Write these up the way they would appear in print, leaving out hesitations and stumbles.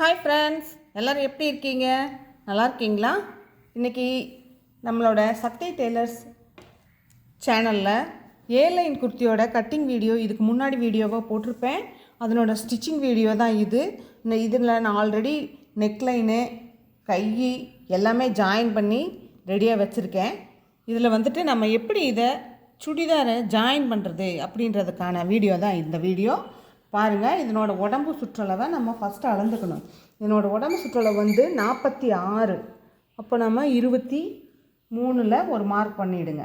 Hi friends, எல்லோரும் எப்படி இருக்கீங்க? நல்லா இருக்கீங்களா? இன்றைக்கி நம்மளோட சக்தி டெய்லர்ஸ் சேனலில் ஏலைன் குர்த்தியோட கட்டிங் வீடியோ இதுக்கு முன்னாடி வீடியோவாக போட்டிருப்பேன். அதனோட ஸ்டிச்சிங் வீடியோ தான் இது. இதில் நான் ஆல்ரெடி நெக்லைனு கை எல்லாமே ஜாயின் பண்ணி ரெடியாக வச்சுருக்கேன். இதில் வந்துட்டு நம்ம எப்படி இதை சுடிதாரை ஜாயின் பண்ணுறது அப்படின்றதுக்கான வீடியோ தான் இந்த வீடியோ. பாருங்கள், இதனோட உடம்பு சுற்றளவை நம்ம ஃபஸ்ட்டு அளந்துக்கணும். இதனோட உடம்பு சுற்றளவு வந்து 46. அப்போ நம்ம 23 ஒரு மார்க் பண்ணிவிடுங்க.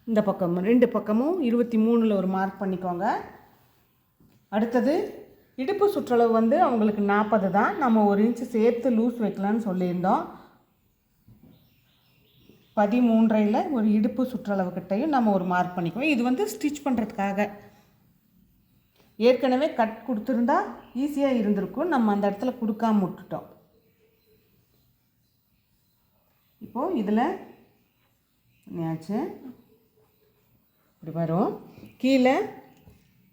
இந்த பக்கம் 2 பக்கமும் 23 ஒரு மார்க் பண்ணிக்கோங்க. அடுத்தது இடுப்பு சுற்றளவு வந்து அவங்களுக்கு 40 தான். நம்ம 1 இன்ச்சு சேர்த்து லூஸ் வைக்கலான்னு சொல்லியிருந்தோம். 13 ஒரு இடுப்பு சுற்றளவு கிட்டையும் நம்ம ஒரு மார்க் பண்ணிக்குவோம். இது வந்து ஸ்டிச் பண்ணுறதுக்காக. ஏற்கனவே கட் கொடுத்துருந்தா ஈஸியாக இருந்திருக்கும். நம்ம அந்த இடத்துல கொடுக்காம விட்டுட்டோம். இப்போது இதில் என்னாச்சு, இப்படி வரும். கீழே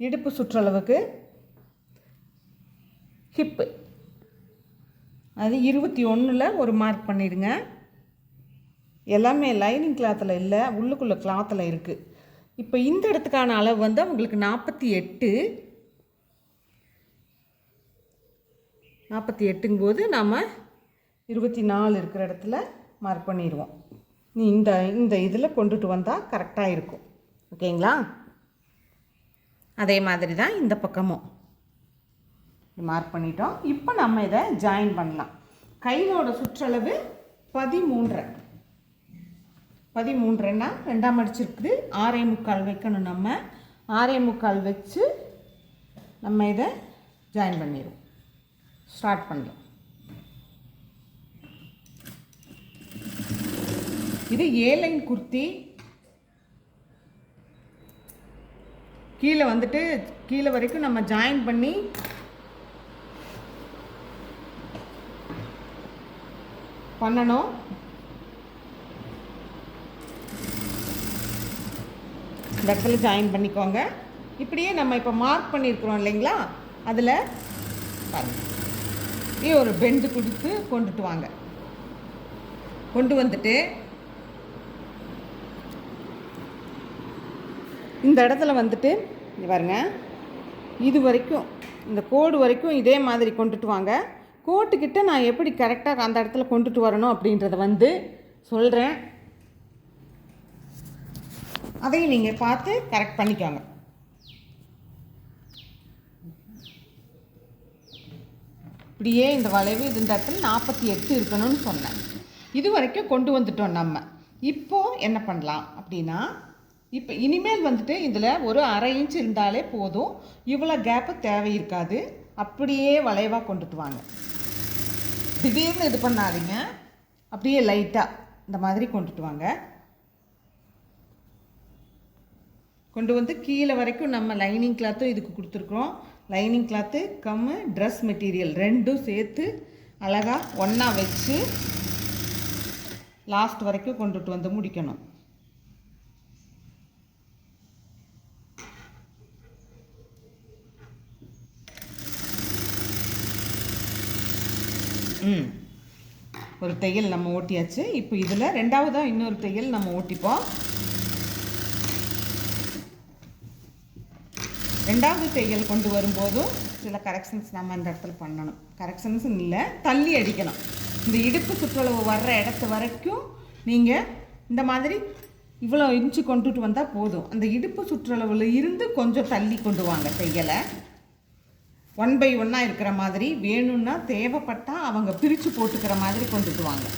இடுப்பு சுற்றளவுக்கு ஹிப்பு அது 21 ஒரு மார்க் பண்ணிடுங்க. எல்லாமே லைனிங் கிளாத்தில் இல்லை, உள்ளுக்குள்ளே கிளாத்தில் இருக்குது. இப்போ இந்த இடத்துக்கான அளவு வந்து அவங்களுக்கு 48ங்கும் போது நம்ம 24 இருக்கிற இடத்துல மார்க் பண்ணிடுவோம். நீ இந்த இதில் கொண்டுட்டு வந்தால் கரெக்டாக இருக்கும். ஓகேங்களா? அதே மாதிரி தான் இந்த பக்கமும் மார்க் பண்ணிட்டோம். இப்போ நம்ம இதை ஜாயின் பண்ணலாம். கையோட சுற்றளவு 13ன்னா 2ஆம் அடிச்சிருக்குது. 6.25 வைக்கணும். நம்ம 6.25 வச்சு நம்ம இதை ஜாயின் பண்ணிடுவோம். ஸ்டார்ட் பண்ணலாம். இது ஏலைன் குர்த்தி. கீழே வந்துட்டு கீழே வரைக்கும் நம்ம ஜாயின் பண்ணி பண்ணணும். இந்த இடத்துல ஜாயின் பண்ணிக்கோங்க. இப்படியே நம்ம இப்போ மார்க் பண்ணியிருக்கிறோம் இல்லைங்களா, அதில் பாருங்கள், ஒரு பெண்டு கொடுத்து கொண்டுட்டு வாங்க. கொண்டு வந்துட்டு இந்த இடத்துல வந்துட்டு பாருங்க, இது வரைக்கும் இந்த கோடு வரைக்கும் இதே மாதிரி கொண்டுட்டு வாங்க. கோட்டுக்கிட்ட நான் எப்படி கரெக்டாக அந்த இடத்துல கொண்டுட்டு வரணும் அப்படின்றத வந்து சொல்கிறேன். அதையும் நீங்கள் பார்த்து கரெக்ட் பண்ணிக்கோங்க. இப்படியே இந்த வளைவு இந்த இடத்துல 48 இருக்கணும்னு சொன்னேன். இது வரைக்கும் கொண்டு வந்துட்டோம் நம்ம. இப்போது என்ன பண்ணலாம் அப்படின்னா, இப்போ இனிமேல் வந்துட்டு இதில் ஒரு 1/2 இன்ச் இருந்தாலே போதும். இவ்வளோ கேப்பு தேவை இருக்காது. அப்படியே வளைவாக கொண்டுட்டு வாங்க. திடீர்னு இது பண்ணாதீங்க. அப்படியே லைட்டாக இந்த மாதிரி கொண்டுட்டு வாங்க. கொண்டு வந்து கீழே வரைக்கும் நம்ம லைனிங் கிளாத்தும் இதுக்கு கொடுத்துருக்குறோம். லைனிங் கிளாத்து கம்மு ட்ரெஸ் மெட்டீரியல் ரெண்டும் சேர்த்து அழகாக ஒன்றா வச்சு லாஸ்ட் வரைக்கும் கொண்டுட்டு வந்து முடிக்கணும். ஒரு தையல் நம்ம ஓட்டியாச்சு. இப்போ இதில் 2வதாக இன்னொரு தையல் நம்ம ஓட்டிப்போம். 2வது தையல் கொண்டு வரும்போதும் சில கரெக்ஷன்ஸ் நம்ம இந்த இடத்துல பண்ணணும். கரெக்ஷன்ஸ் இல்லை, தள்ளி அடிக்கணும். இந்த இடுப்பு சுற்றளவு வர்ற இடத்து வரைக்கும் நீங்கள் இந்த மாதிரி இவ்வளோ இன்ச்சு கொண்டுட்டு வந்தால் போதும். அந்த இடுப்பு சுற்றளவில் இருந்து கொஞ்சம் தள்ளி கொண்டு வாங்க தையலை. 1/1 இருக்கிற மாதிரி வேணும்னா தேவைப்பட்டால் அவங்க பிரித்து போட்டுக்கிற மாதிரி கொண்டுட்டு வாங்க.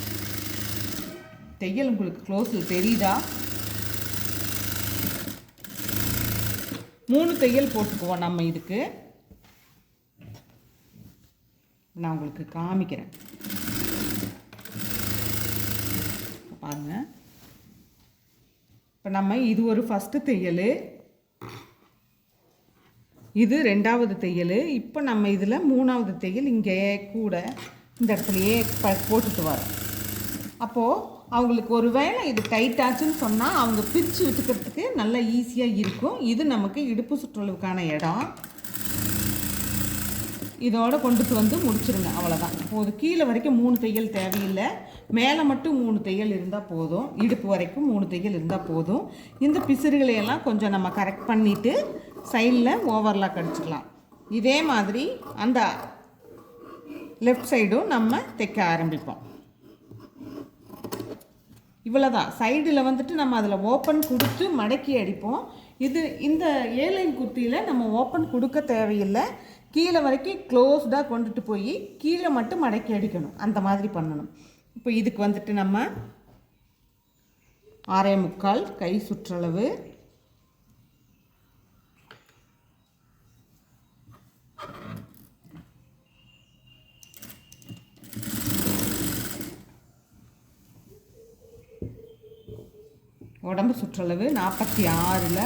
தையல் உங்களுக்கு க்ளோஸில் தெரியுதா? 3 தையல் போட்டுக்குவோம் நம்ம இதுக்கு. நான் உங்களுக்கு காமிக்கிறேன் பாருங்க. இப்போ நம்ம இது ஒரு ஃபஸ்ட்டு தையல், இது 2வது தையல். இப்போ நம்ம இதில் 3வது தையல் இங்கே கூட இந்த இடத்துலையே போட்டுட்டு வரோம். அப்போது அவங்களுக்கு ஒரு வேளை இது டைட்டாச்சுன்னு சொன்னால் அவங்க பிரித்து விட்டுக்கிறதுக்கு நல்லா ஈஸியாக இருக்கும். இது நமக்கு இடுப்பு சுற்றளவுக்கான இடம். இதோடு கொண்டுட்டு வந்து முடிச்சிருங்க. அவ்வளோதான் போதும். கீழே வரைக்கும் 3 தையல் தேவையில்லை, மேலே மட்டும் 3 தையல் இருந்தால் போதும். இடுப்பு வரைக்கும் 3 தையல் இருந்தால் போதும். இந்த பிசுறுகளையெல்லாம் கொஞ்சம் நம்ம கரெக்ட் பண்ணிவிட்டு சைடில் ஓவர்லாக் அடிச்சுக்கலாம். இதே மாதிரி அந்த லெஃப்ட் சைடும் நம்ம தைக்க ஆரம்பிப்போம். இவ்வளோதான். சைடில் வந்துட்டு நம்ம அதில் ஓப்பன் கொடுத்து மடக்கி அடிப்போம். இந்த ஏலைன் குர்த்தியில் நம்ம ஓப்பன் கொடுக்க தேவையில்லை. கீழே வரைக்கும் க்ளோஸ்டாக கொண்டுட்டு போய் கீழே மட்டும் மடக்கி அடிக்கணும். அந்த மாதிரி பண்ணணும். இப்போ இதுக்கு வந்துட்டு நம்ம 6.25 கை சுற்றளவு, உடம்பு சுற்றளவு 46ல்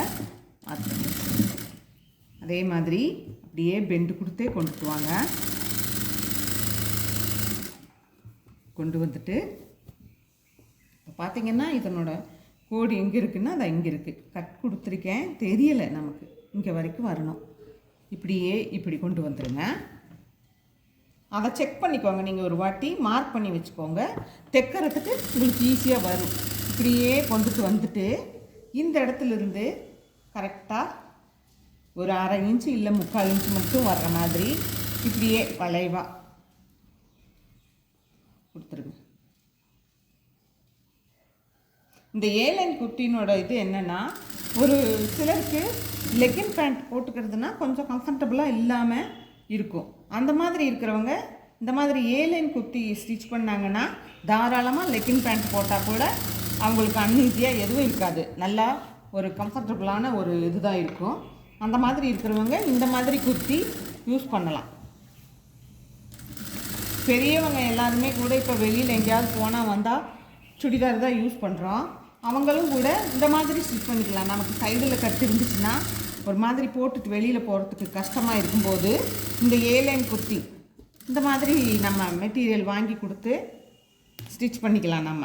அதே மாதிரி அப்படியே பெண்டு கொடுத்தே கொண்டுட்டு வாங்க. கொண்டு வந்துட்டு இப்போ பார்த்திங்கன்னா இதனோட கோடு எங்கே இருக்குன்னா அது இங்கே இருக்குது. கட் கொடுத்துருக்கேன், தெரியலை நமக்கு. இங்கே வரைக்கும் வரணும். இப்படியே இப்படி கொண்டு வந்துடுங்க. அதை செக் பண்ணிக்கோங்க. நீங்கள் ஒரு வாட்டி மார்க் பண்ணி வச்சுக்கோங்க. தைக்கிறதுக்கு உங்களுக்கு ஈஸியாக வரும். இப்படியே கொண்டுட்டு வந்துட்டு இந்த இடத்துலேருந்து கரெக்டாக ஒரு 1/2 இன்ச்சு இல்லை 3/4 இன்ச்சு மட்டும் வர்ற மாதிரி இப்படியே வளைவாக கொடுத்துருங்க. இந்த ஏலைன் குர்த்தினோட இது என்னென்னா, ஒரு சிலருக்கு லெக்கின் பேண்ட் போட்டுக்கிறதுனா கொஞ்சம் கம்ஃபர்டபுளாக இல்லாமல் இருக்கும். அந்த மாதிரி இருக்கிறவங்க இந்த மாதிரி ஏலைன் குர்த்தி ஸ்டிச் பண்ணாங்கன்னா தாராளமாக லெக்கின் பேண்ட் போட்டால் கூட அவங்களுக்கு அன்ஈஸியாக எதுவும் இருக்காது. நல்லா ஒரு கம்ஃபர்டபுளான ஒரு இதுதான் இருக்கும். அந்த மாதிரி இருக்கிறவங்க இந்த மாதிரி குர்த்தி யூஸ் பண்ணலாம். பெரியவங்க எல்லாருமே கூட இப்போ வெளியில் எங்கேயாவது போனால் வந்தால் சுடிதார் தான் யூஸ் பண்ணுறோம். அவங்களும் கூட இந்த மாதிரி ஸ்டிச் பண்ணிக்கலாம். நமக்கு சைடில் கட்டு இருந்துச்சுன்னா ஒரு மாதிரி போட்டுட்டு வெளியில் போகிறதுக்கு கஷ்டமாக இருக்கும்போது இந்த ஏலைன் குர்த்தி இந்த மாதிரி நம்ம மெட்டீரியல் வாங்கி கொடுத்து ஸ்டிச் பண்ணிக்கலாம். நம்ம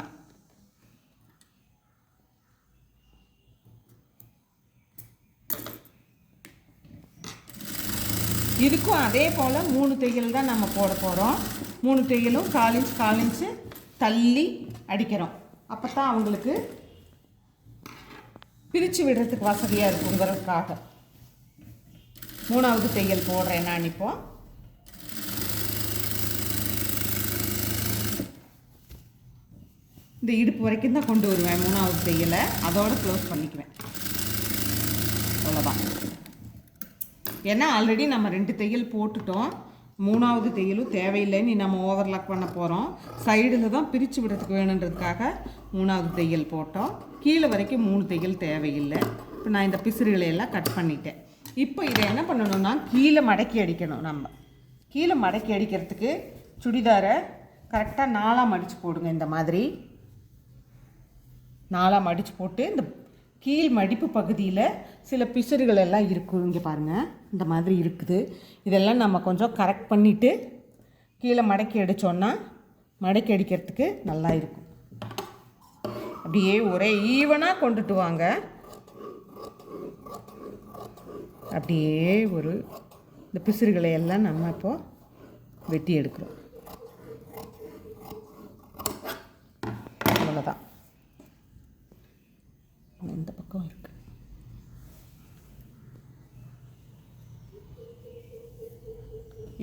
இதுக்கும் அதே போல் 3 தையல் தான் நம்ம போட போகிறோம். 3 தையலும் 1/4 இன்ச்சு தள்ளி அடிக்கிறோம். அப்போ தான் அவங்களுக்கு பிரித்து விடுறதுக்கு வசதியாக இருக்குங்கிறதுக்காக 3வது தையல் போடுறேன் நான். இப்போ இந்த இடுப்பு வரைக்கும் தான் கொண்டு வருவேன் 3வது தையலை. அதோடு க்ளோஸ் பண்ணிக்குவேன். அவ்வளோதான். ஏன்னா ஆல்ரெடி நம்ம 2 தையல் போட்டுட்டோம். 3வது தையலும் தேவையில்லைன்னு நம்ம ஓவர்லாக் பண்ண போகிறோம். சைடில் தான் பிரித்து விடுறதுக்கு வேணுன்றதுக்காக 3வது தையல் போட்டோம். கீழே வரைக்கும் 3 தையல் தேவையில்லை. இப்போ நான் இந்த பிசுறுகளையெல்லாம் கட் பண்ணிட்டேன். இப்போ இதை என்ன பண்ணணும்னா கீழே மடக்கி அடிக்கணும். நம்ம கீழே மடக்கி அடிக்கிறதுக்கு சுடிதாரை கரெக்டாக 4ஆக மடித்து போடுங்க. இந்த மாதிரி 4ஆக மடித்து போட்டு இந்த கீழ் மடிப்பு பகுதியில் சில பிசுறுகள் எல்லாம் இருக்கும். இங்கே பாருங்கள், இந்த மாதிரி இருக்குது. இதெல்லாம் நம்ம கொஞ்சம் கரெக்ட் பண்ணிவிட்டு கீழே மடக்கி அடித்தோன்னா மடக்கி அடிக்கிறதுக்கு நல்லா இருக்கும். அப்படியே ஒரே ஈவனாக கொண்டுட்டு வாங்க. அப்படியே இந்த பிசுறுகளை எல்லாம் நம்ம இப்போது வெட்டி எடுக்கிறோம். அவ்வளோதான். இந்த பக்கம் இருக்கு.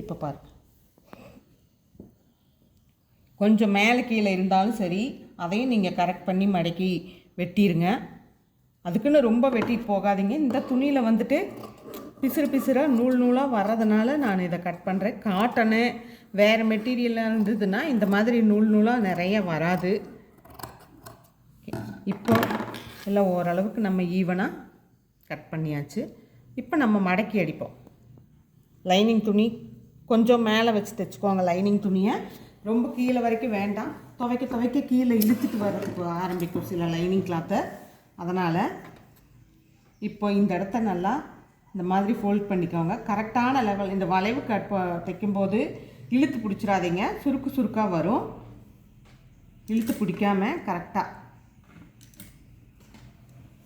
இப்போ பாருங்க, கொஞ்சம் மேலே கீழே இருந்தாலும் சரி அதையும் நீங்கள் கரெக்ட் பண்ணி மடக்கி வெட்டிடுங்க. அதுக்குன்னு ரொம்ப வெட்டிட்டு போகாதீங்க. இந்த துணியில் வந்துட்டு பிசுறாக நூலாக வர்றதுனால நான் இதை கட் பண்ணுறேன். காட்டனு வேறு மெட்டீரியலாக இருந்ததுன்னா இந்த மாதிரி நூலாக நிறைய வராது. இப்போ எல்லாம் ஓரளவுக்கு நம்ம ஈவனாக கட் பண்ணியாச்சு. இப்போ நம்ம மடக்கி அடிப்போம். லைனிங் துணி கொஞ்சம் மேலே வச்சு தைச்சிக்கோங்க. லைனிங் துணியை ரொம்ப கீழே வரைக்கும் வேண்டாம். துவைக்க கீழே இழுத்துட்டு வர்றதுக்கு ஆரம்பிக்கும் சில லைனிங் கிளாத்தை. அதனால் இப்போ இந்த இடத்த நல்லா இந்த மாதிரி ஃபோல்ட் பண்ணிக்கோங்க. கரெக்டான லெவல். இந்த வளைவு கட் தைக்கும்போது இழுத்து பிடிச்சிடாதீங்க, சுருக்காக வரும். இழுத்து பிடிக்காமல் கரெக்டாக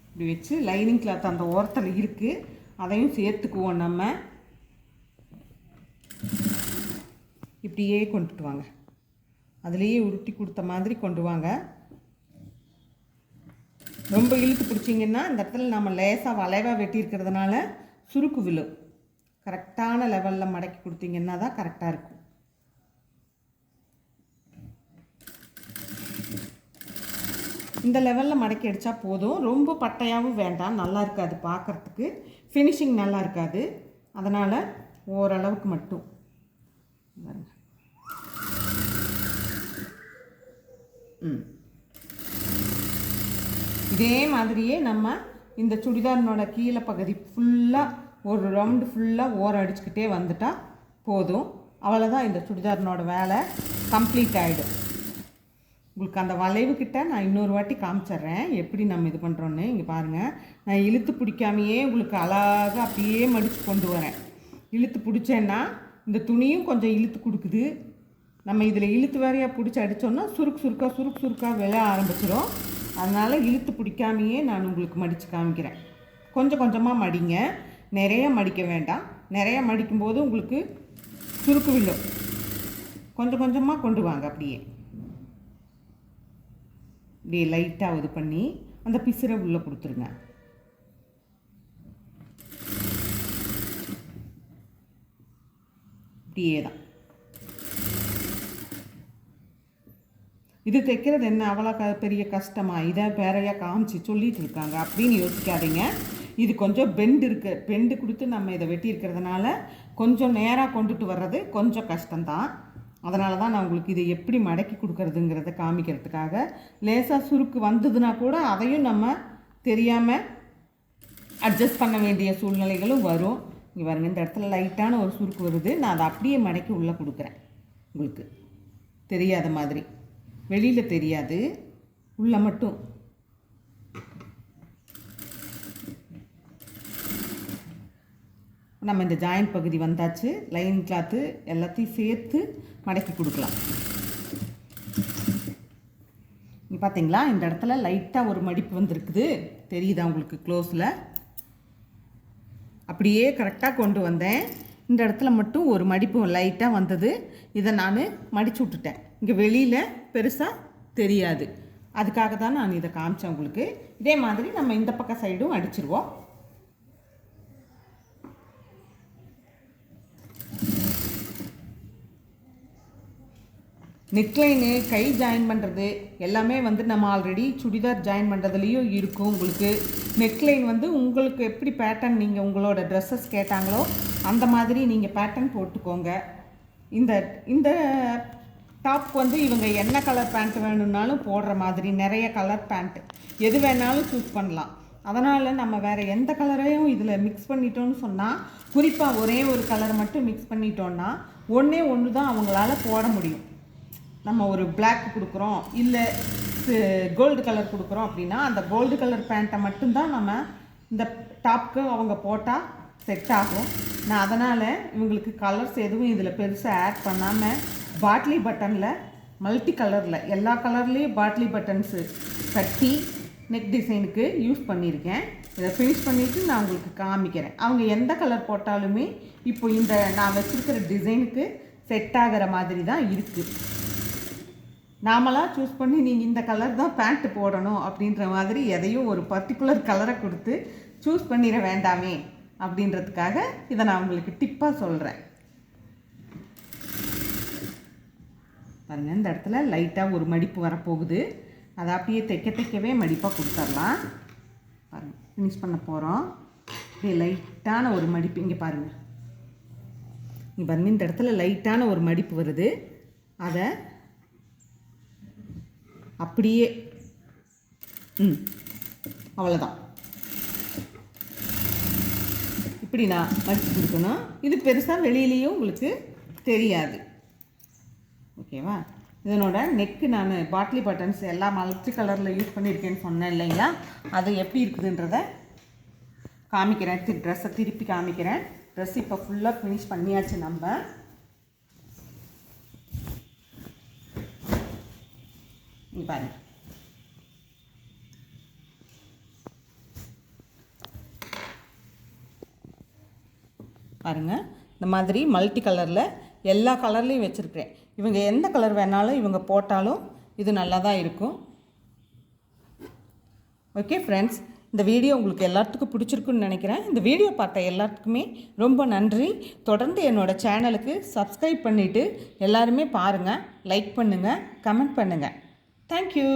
இப்படி வச்சு லைனிங் கிளாத் அந்த ஓரத்தில் இருக்குது, அதையும் சேர்த்துக்குவோம் நம்ம. இப்படியே கொண்டுட்டு வாங்க. அதுலேயே உருட்டி கொடுத்த மாதிரி கொண்டு வாங்க. ரொம்ப இழுத்து பிடிச்சிங்கன்னா இந்த இடத்துல நம்ம லேசாக வளைவாக வெட்டியிருக்கிறதுனால சுருக்கு விழும். கரெக்டான லெவலில் மடக்கி கொடுத்தீங்கன்னா தான் கரெக்டாக இருக்கும். இந்த லெவலில் மடக்கி அடித்தா போதும். ரொம்ப பட்டையாகவும் வேண்டாம், நல்லா இருக்காது பார்க்குறதுக்கு, ஃபினிஷிங் நல்லா இருக்காது. அதனால் ஓரளவுக்கு மட்டும் இதே மாதிரியே நம்ம இந்த சுடிதாரினோட கீழே பகுதி ஃபுல்லாக ஒரு ரவுண்டு ஃபுல்லாக ஓரம் அடிச்சுக்கிட்டே வந்துட்டால் போதும். அவ்வளோதான், இந்த சுடிதாரினோட வேலை கம்ப்ளீட் ஆகிடும். உங்களுக்கு அந்த வளைவுக்கிட்ட நான் இன்னொரு வாட்டி காமிச்சிட்றேன் எப்படி நம்ம இது பண்ணுறோன்னு. இங்கே பாருங்கள், நான் இழுத்து பிடிக்காமையே உங்களுக்கு அழகாக அப்படியே மடித்து கொண்டு வரேன். இழுத்து பிடிச்சேன்னா இந்த துணியும் கொஞ்சம் இழுத்து கொடுக்குது. நம்ம இதில் இழுத்து வேறையாக பிடிச்சி அடித்தோன்னா சுருக்காக விழ ஆரம்பிச்சிடும். அதனால் இழுத்து பிடிக்காமையே நான் உங்களுக்கு மடித்து காமிக்கிறேன். கொஞ்சம் கொஞ்சமாக மடிங்க, நிறைய மடிக்க வேண்டாம். நிறைய மடிக்கும்போது உங்களுக்கு சுருக்கு விழும். கொஞ்சம் கொஞ்சமாக கொண்டு வாங்க. அப்படியே லைட்டாக இது பண்ணி அந்த பிசுரை உள்ளே கொடுத்துருங்க. இப்படியே தான் இது தைக்கிறது என்ன அவ்வளோ பெரிய கஷ்டமாக, இதை வேறையாக காமிச்சு சொல்லிகிட்டு இருக்காங்க அப்படின்னு யோசிக்காதீங்க. இது கொஞ்சம் பெண்டு இருக்குது, பெண்டு கொடுத்து நம்ம இதை வெட்டி இருக்கிறதுனால கொஞ்சம் நேராக கொண்டுட்டு வர்றது கொஞ்சம் கஷ்டம்தான். அதனால தான் நான் உங்களுக்கு இதை எப்படி மடக்கி கொடுக்கறதுங்கிறத காமிக்கிறதுக்காக. லேசாக சுருக்கு வந்ததுன்னா கூட அதையும் நம்ம தெரியாமல் அட்ஜஸ்ட் பண்ண வேண்டிய சூழ்நிலைகளும் வரும். இங்கே பாருங்க, இந்த இடத்துல லைட்டான ஒரு சுருக்கு வருது, நான் அதை அப்படியே மடக்கி உள்ளே கொடுக்குறேன். உங்களுக்கு தெரியாத மாதிரி, வெளியில் தெரியாது, உள்ளே மட்டும். நம்ம இந்த ஜாயிண்ட் பகுதி வந்தாச்சு, லைன் கிளாத்து எல்லாத்தையும் சேர்த்து மடக்கி கொடுக்கலாம். பார்த்தீங்களா, இந்த இடத்துல லைட்டாக ஒரு மடிப்பு வந்திருக்குது, தெரியுதா உங்களுக்கு க்ளோஸில்? அப்படியே கரெக்டாக கொண்டு வந்தேன். இந்த இடத்துல மட்டும் ஒரு மடிப்பு லைட்டாக வந்தது, இதை நான் மடித்து விட்டுட்டேன். இங்கே வெளியில் பெருசாக தெரியாது, அதுக்காக தான் நான் இதை காமிச்சேன் உங்களுக்கு. இதே மாதிரி நம்ம இந்த பக்கம் சைடும் அடிச்சிருவோம். நெக்லைனு, கை ஜாயின் பண்ணுறது எல்லாமே நம்ம ஆல்ரெடி சுடிதார் ஜாயின் பண்ணுறதுலேயும் இருக்கும். உங்களுக்கு நெக்லைன் உங்களுக்கு எப்படி பேட்டர்ன் நீங்கள் உங்களோட ட்ரெஸ்ஸஸ் கேட்டாங்களோ அந்த மாதிரி நீங்கள் பேட்டர்ன் போட்டுக்கோங்க. இந்த இந்த டாப்க்கு இவங்க என்ன கலர் பேண்ட் வேணும்னாலும் போடுற மாதிரி நிறைய கலர் பேண்ட் எது வேணாலும் சூஸ் பண்ணலாம். அதனால் நம்ம வேறு எந்த கலரையும் இதில் மிக்ஸ் பண்ணிட்டோன்னு சொன்னால், குறிப்பாக ஒரே ஒரு கலரை மட்டும் மிக்ஸ் பண்ணிட்டோன்னா ஒன்று தான் அவங்களால போட முடியும். நம்ம ஒரு பிளாக் கொடுக்குறோம், இல்லை கோல்டு கலர் கொடுக்குறோம் அப்படின்னா அந்த கோல்டு கலர் பேண்ட்டை மட்டும்தான் நம்ம இந்த டாப்க்கு அவங்க போட்டால் செட் ஆகும். நான் அதனால் இவங்களுக்கு கலர்ஸ் எதுவும் இதில் பெருசாக ஆட் பண்ணாமல் பாட்லி பட்டனில் மல்டி கலரில் எல்லா கலர்லேயும் பாட்லி பட்டன்ஸு கட்டி நெக் டிசைனுக்கு யூஸ் பண்ணியிருக்கேன். இதை ஃபினிஷ் பண்ணிவிட்டு நான் உங்களுக்கு காமிக்கிறேன். அவங்க எந்த கலர் போட்டாலுமே இப்போ இந்த நான் வச்சுருக்கிற டிசைனுக்கு செட் ஆகிற மாதிரி தான் இருக்குது. நாமளாக சூஸ் பண்ணி நீங்கள் இந்த கலர் தான் பேண்ட்டு போடணும் அப்படின்ற மாதிரி எதையும் ஒரு பர்டிகுலர் கலரை கொடுத்து சூஸ் பண்ணிட வேண்டாமே அப்படின்றதுக்காக இதை நான் உங்களுக்கு டிப்பாக சொல்கிறேன். பாருங்கள், இந்த இடத்துல லைட்டாக ஒரு மடிப்பு வரப்போகுது, அதை அப்படியே தைக்கவே மடிப்பாக கொடுத்துடலாம். பாருங்கள், ஃபினிஷ் பண்ண போகிறோம். அப்படியே லைட்டான ஒரு மடிப்பு இங்கே பாருங்கள். இங்கே பாருங்கள், இந்த இடத்துல லைட்டான ஒரு மடிப்பு வருது, அதை அப்படியே அவ்வளோதான். இப்படி நான் மடித்து கொடுக்கணும். இது பெருசாக வெளியிலேயும் உங்களுக்கு தெரியாது. ஓகேவா? இதனோட நெக்கு நான் பாட்லி பட்டன்ஸ் எல்லாம் மல்டி கலரில் யூஸ் பண்ணியிருக்கேன்னு சொன்னேன் இல்லைங்களா, அது எப்படி இருக்குதுன்றத காமிக்கிறேன். ட்ரெஸ்ஸை திருப்பி காமிக்கிறேன். ட்ரெஸ் இப்போ ஃபுல்லாக ஃபினிஷ் பண்ணியாச்சு. நம்ம பாருங்க, பாருங்கள், இந்த மாதிரி மல்டி கலரில் எல்லா கலர்லேயும் வச்சுருக்கிறேன். இவங்க எந்த கலர் வேணாலும் இவங்க போட்டாலும் இது நல்லா தான் இருக்கும். ஓகே ஃப்ரெண்ட்ஸ், இந்த வீடியோ உங்களுக்கு எல்லாத்துக்கும் பிடிச்சிருக்குன்னு நினைக்கிறேன். இந்த வீடியோ பார்த்த எல்லாத்துக்குமே ரொம்ப நன்றி. தொடர்ந்து என்னோடய சேனலுக்கு சப்ஸ்கிரைப் பண்ணிவிட்டு எல்லாருமே பாருங்கள், லைக் பண்ணுங்கள், கமெண்ட் பண்ணுங்கள். தேங்க்யூ.